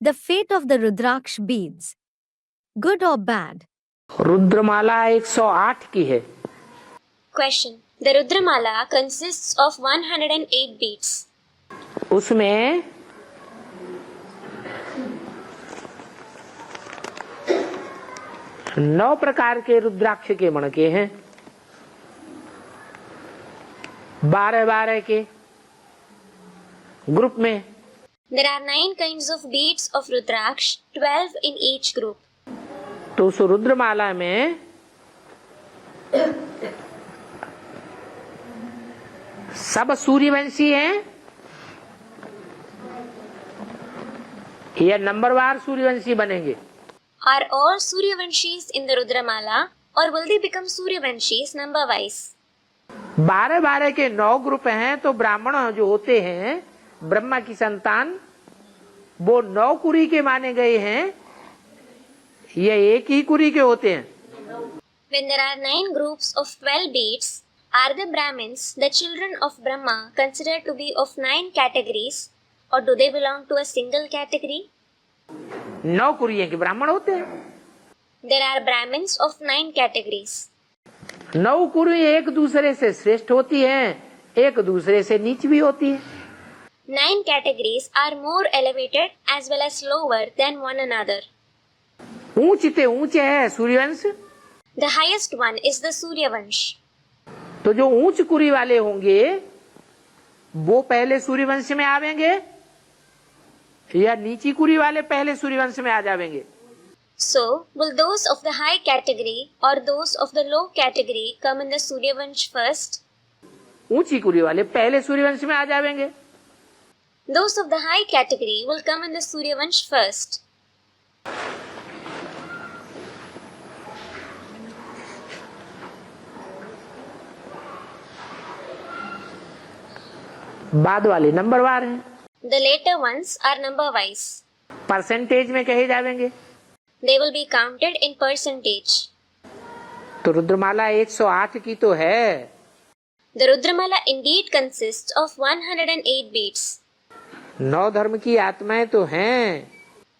The fate of the Rudraksh beads. Good or bad? रुद्रमाला 108 की है। Question. The Rudramala consists of 108 beads. उसमें नौ प्रकार के रुद्राक्ष के मणके हैं, 12-12 के ग्रुप में। There are 9 kinds of beads of Rudraksh, 12 in each group. तो उस रुद्रमाला में सब सूर्यवंशी हैं या नंबरवार सूर्यवंशी बनेंगे? Are all Suryavanshis in the Rudramala or will they become Suryavanshis number wise? 12-12 के 9 ग्रुप हैं, तो ब्राह्मण जो होते हैं ब्रह्मा की संतान, वो 9 कुरी के माने गए हैं या एक ही कुरी के होते हैं? When there are 9 groups of 12 beads, are the Brahmins, the children of Brahma, considered to be of 9 categories or do they belong to a single category? 9 कुरिये के ब्राह्मण होते हैं। There are Brahmins of 9 categories. 9 कुरी एक दूसरे से श्रेष्ठ होती हैं, एक दूसरे से नीच भी होती है। 9 categories are more elevated as well as lower than one another. ऊंचते ऊंचे है Suryavansh. The highest one is the Suryavansh. तो जो ऊंच कुरी वाले होंगे वो पहले सूर्यवंश में आवेंगे या नीची कुरी वाले पहले सूर्यवंश में आ जावेंगे? So, will those of the high category or those of the low category come in the Suryavansh first? ऊंची कुरी वाले पहले सूर्यवंश में आ जावेंगे। Those of the high category will come in the Suryavansh first. बाद वाले नंबरवार हैं। The later ones are number wise. Percentage में कहे जावेंगे। They will be counted in percentage. तो रुद्रमाला 108 की तो है। The Rudramala indeed consists of 108 beads. 9 धर्म की आत्माएं तो हैं।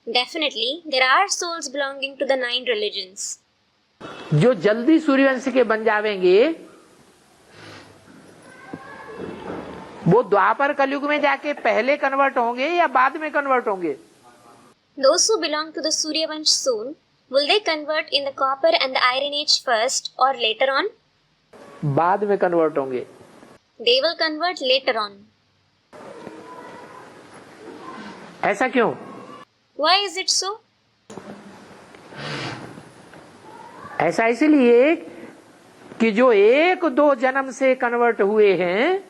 Definitely, there are souls belonging to the 9 religions. जो जल्दी सूर्यवंश के बन जावेंगे वो द्वापर कलयुग में जाके पहले कन्वर्ट होंगे या बाद में कन्वर्ट होंगे? Those who belong to the Suryavansh soon, will they convert in the copper and the iron age first or later on? बाद में कन्वर्ट होंगे। They will convert later on. ऐसा क्यों? Why is it so? ऐसा इसलिए कि जो 1-2 जन्म से कन्वर्ट हुए हैं,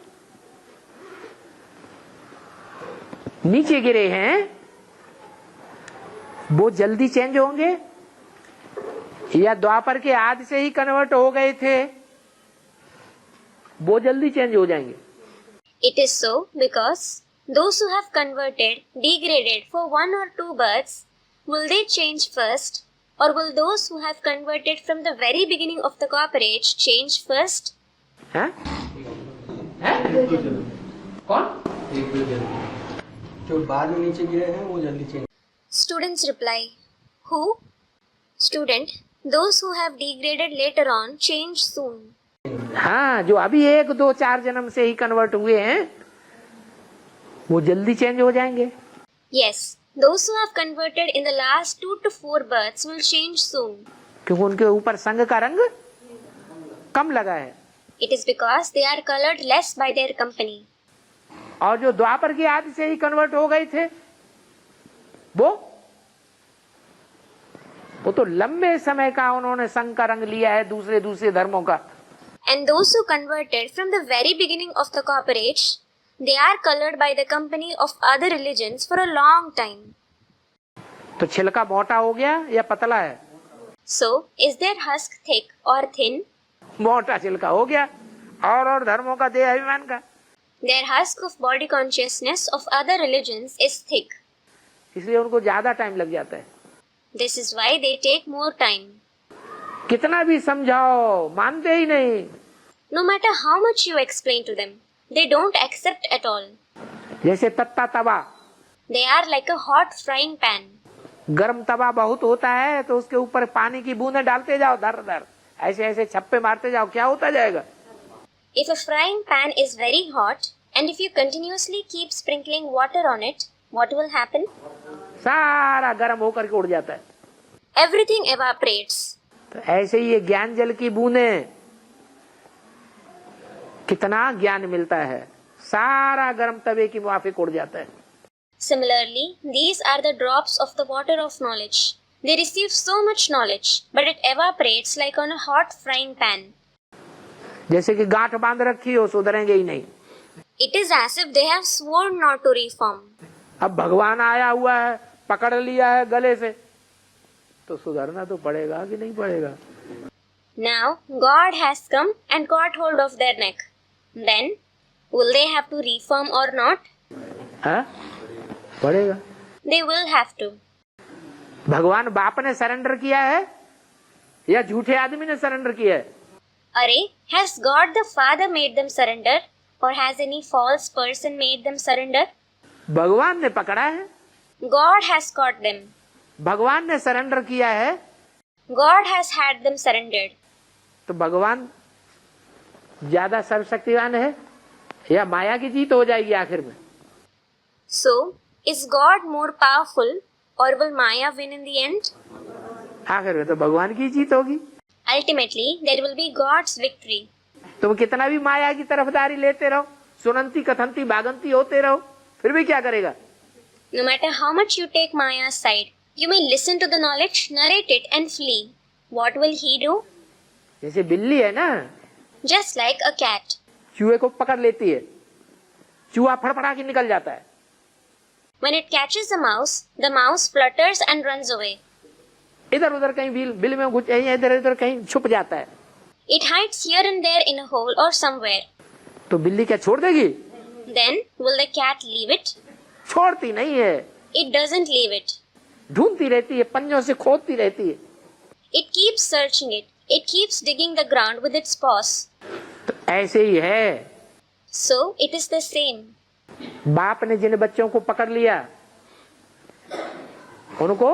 नीचे गिरे हैं, वो जल्दी चेंज होंगे या द्वापर के आदि से ही कन्वर्ट हो गए थे वो जल्दी चेंज हो जाएंगे? It is so because those who have converted, degraded for 1 or 2 births, will they change first or will those who have converted from the very beginning of the copper age change first? हैं? कौन? जो बाद में नीचे गिरे हैं वो जल्दी change. Students reply, who? Student, those who have degraded later on change soon. हाँ, जो अभी 1-2-4 जन्म से ही कन्वर्ट हुए हैं वो जल्दी चेंज हो जाएंगे। Yes, those who have converted in the last 2 to 4 births will change soon. क्योंकि उनके ऊपर संग का रंग कम लगा है। It is because they are colored less by their company. और जो द्वापर के आदि से ही कन्वर्ट हो गए थे वो तो लंबे समय का उन्होंने संग का रंग लिया है दूसरे धर्मों का। And those who converted from the very beginning of the copper age, they are colored by the company of other religions for a long time. तो छिलका मोटा हो गया या पतला है? So, is their husk thick or thin? मोटा छिलका हो गया। और धर्मों का देह अभिमान का। Their husk of body consciousness of other religions is thick. इसलिए उनको ज्यादा टाइम लग जाता है। This is why they take more time. कितना भी समझाओ मानते ही नहीं। No matter how much you explain to them, they don't accept at all. जैसे तत्ता तवा, They are like a hot frying pan. गर्म तवा बहुत होता है तो उसके ऊपर पानी की बूंदें डालते जाओ, धर धर ऐसे ऐसे छप्पे मारते जाओ, क्या होता जाएगा? If a frying pan is very hot and if you continuously keep sprinkling water on it, what will happen? सारा गर्म होकर के उड़ जाता है। Everything evaporates. तो ऐसे ही ये ज्ञान जल की बूंदें, कितना ज्ञान मिलता है, सारा गर्म तवे की मुआफिक उड़ जाता है। Similarly, these are the drops of the water of knowledge. They receive so much knowledge, but it evaporates like on a hot frying pan. जैसे कि गांठ बांध रखी हो, सुधरेंगे ही नहीं। It is as if they have sworn not to reform. अब भगवान आया हुआ है, पकड़ लिया है गले से, तो सुधरना तो पड़ेगा कि नहीं पड़ेगा? Now, God has come and caught hold of their neck. Then, will they have to reform or not? है? पड़ेगा। They will have to. भगवान बाप ने सरेंडर किया है या झूठे आदमी ने सरेंडर किया है? Arey, has God the Father made them surrender? Or has any false person made them surrender? भगवान ने पकड़ा है, God has caught them. भगवान ने सरेंडर किया है, God has had them surrendered. तो भगवान ज्यादा सर्वशक्तिवान है या माया की जीत हो जाएगी आखिर में? So, is God more powerful or will Maya win in the end? आखिर में तो भगवान की जीत होगी। Ultimately, there will be God's victory. तुम कितना भी माया की तरफदारी लेते रहो, सुनंती कथंती भागंती होते रहो, फिर भी क्या करेगा? No matter how much you take Maya's side, you may listen to the knowledge, narrate it and flee. What will he do? जैसे बिल्ली है ना, Just like a cat. चूहे को पकड़ लेती है, चूहा फड़फड़ा के निकल जाता है। When it catches a mouse flutters and runs away. इधर उधर कहीं बिल में घुस, इधर उधर कहीं छुप जाता है। It hides here and there in a hole or somewhere. तो बिल्ली क्या छोड़ देगी? Then, will the cat leave it? छोड़ती नहीं है, It doesn't leave it. ढूंढती रहती है, पंजों से खोदती रहती है। It keeps searching it. It keeps digging the ground with its paws. तो ऐसे ही है, So, it is the same. बाप ने जिन बच्चों को पकड़ लिया, उनको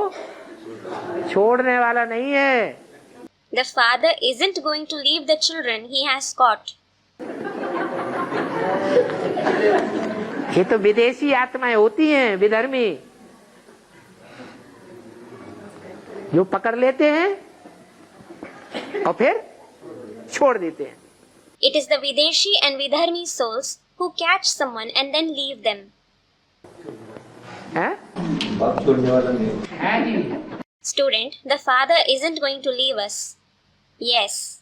छोड़ने वाला नहीं है। The father isn't going to leave the children he has caught. ये तो विदेशी आत्माएं होती हैं, विधर्मी, जो पकड़ लेते हैं और फिर छोड़ देते हैं। It is the Videshi and Vidharmi souls who catch someone and then leave them. हैं? बाप छोड़ने वाला नहीं। Student, the father isn't going to leave us. Yes.